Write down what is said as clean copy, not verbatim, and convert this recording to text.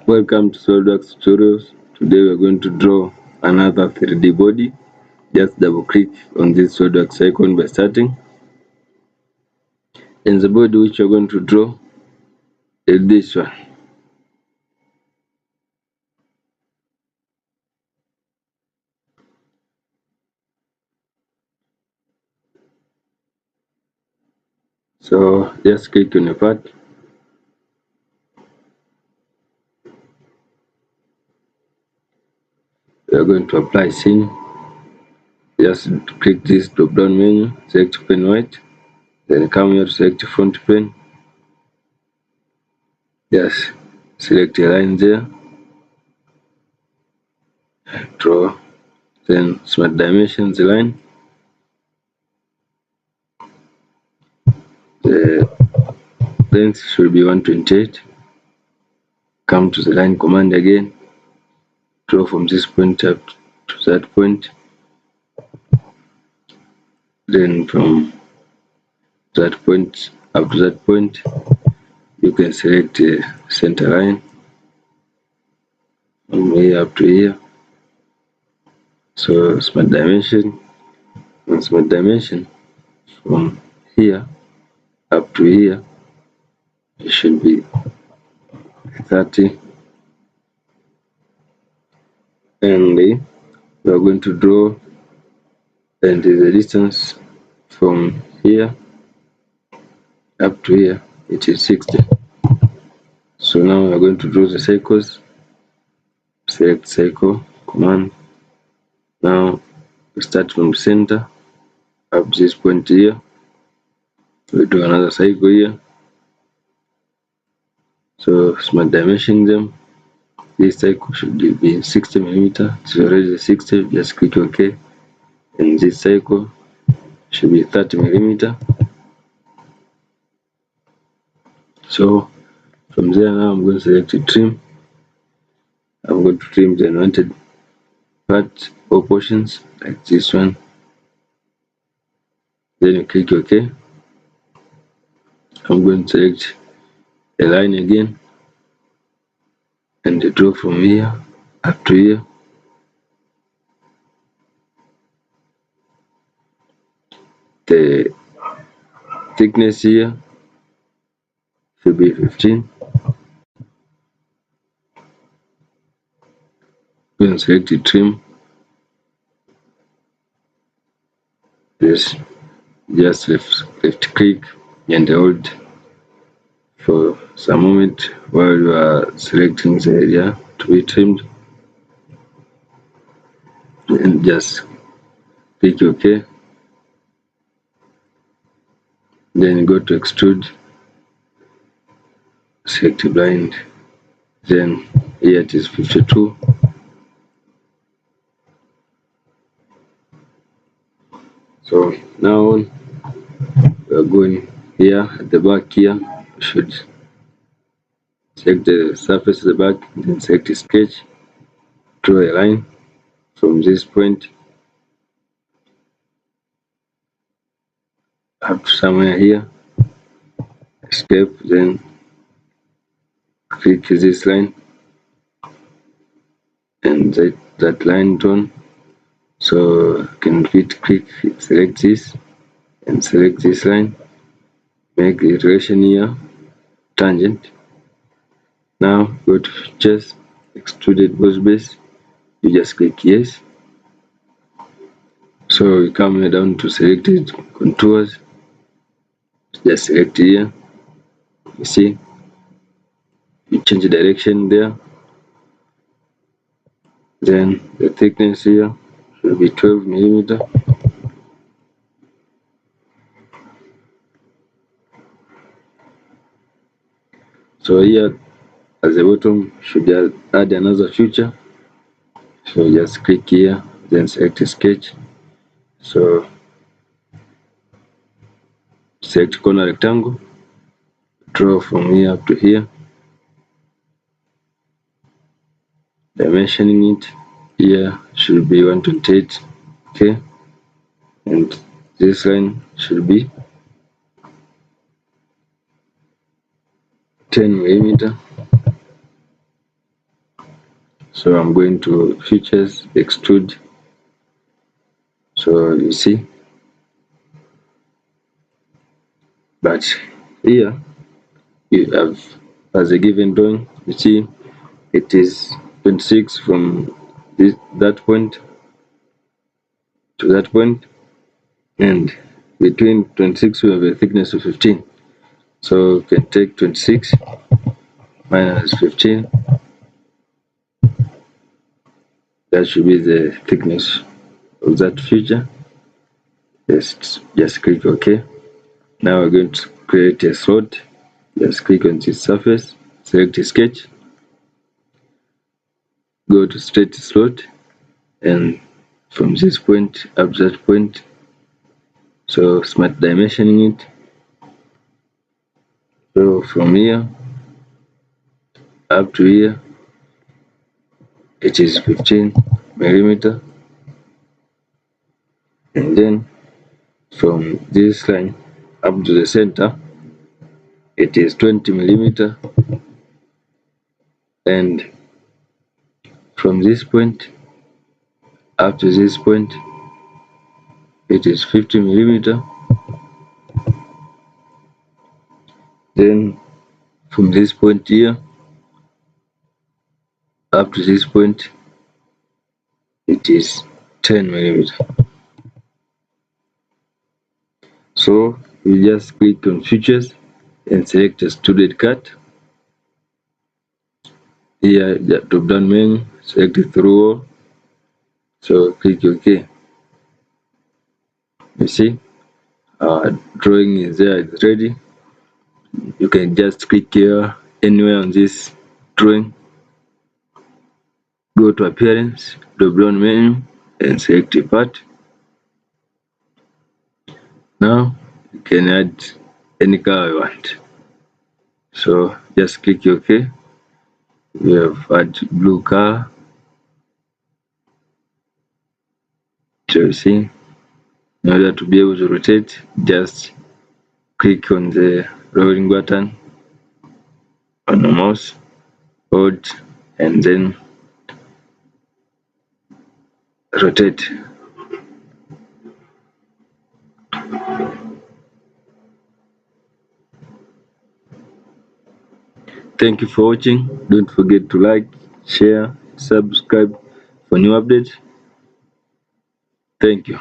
Welcome to SolidWorks tutorials. Today we are going to draw another 3D body. Just double click on this SolidWorks icon by starting. And the body which we are going to draw is this one. So just click on a part. We are going to apply scene. Just click this drop down menu, select pen white, then come here to select font pen. Just select a line there, draw, then smart dimensions line. The length should be 128. Come to the line command again, draw from this point up to that point, then from that point up to that point you can select a center line from here up to here. So smart dimension, and smart dimension from here up to here, it should be 30. And we are going to draw, and the distance from here up to here, it is 60. So now we are going to draw the circles. Select circle command. Now we start from center up to this point here. We do another cycle here. So smart dimension them. This cycle should be 60 millimeter. It's already 60. Just click OK. And this cycle should be 30 millimeter. So from there now I'm going to select a trim. I'm going to trim the unwanted part or portions like this one. Then you click OK. I'm going to select a line again and draw from here up to here. The thickness here should be 15. Go and select the trim. Yes, just left click and hold for some moment while you are selecting the area to be trimmed, and just click OK. Then go to extrude, select blind, then here it is 52. So now we are going here at the back here. We should select the surface of the back, then select the sketch, draw a line from this point up to somewhere here, escape, then click this line and that line drawn. So you can repeat click, select this and select this line, make the iteration here tangent. Now go to features, extruded boss base, you just click yes. So you come here down to selected contours, just select here. You see, you change the direction there. Then the thickness here should be 12 millimeter. So here at the bottom should add another feature. So just click here, then select a sketch. So select corner rectangle, draw from here up to here, dimensioning it here should be 128. Okay, and this line should be 10 millimeter. So I'm going to features, extrude. So you see, but here you have as a given drawing, you see it is 26 from that point to that point, and between 26 we have a thickness of 15. So we can take 26 minus 15, that should be the thickness of that feature. Just click OK. Now we're going to create a slot. Just click on this surface, select a sketch, go to straight slot, and from this point up to that point, so smart dimensioning it. So from here up to here, it is 15 millimeter, and then from this line up to the center, it is 20 millimeter, and from this point up to this point, it is 50 millimeter. Then from this point here up to this point, it is 10 millimeter. So you just click on features and select extruded cut. Here the drop down menu, select through all, so click OK. You see our drawing is there, it's ready. You can just click here anywhere on this drawing, go to appearance, drop down menu, and select a part. Now you can add any color you want, so just click OK. We have add blue color. So you see, in order to be able to rotate, just click on the rolling button on the mouse, hold, and then rotate. Thank you for watching. Don't forget to like, share, subscribe for new updates. Thank you.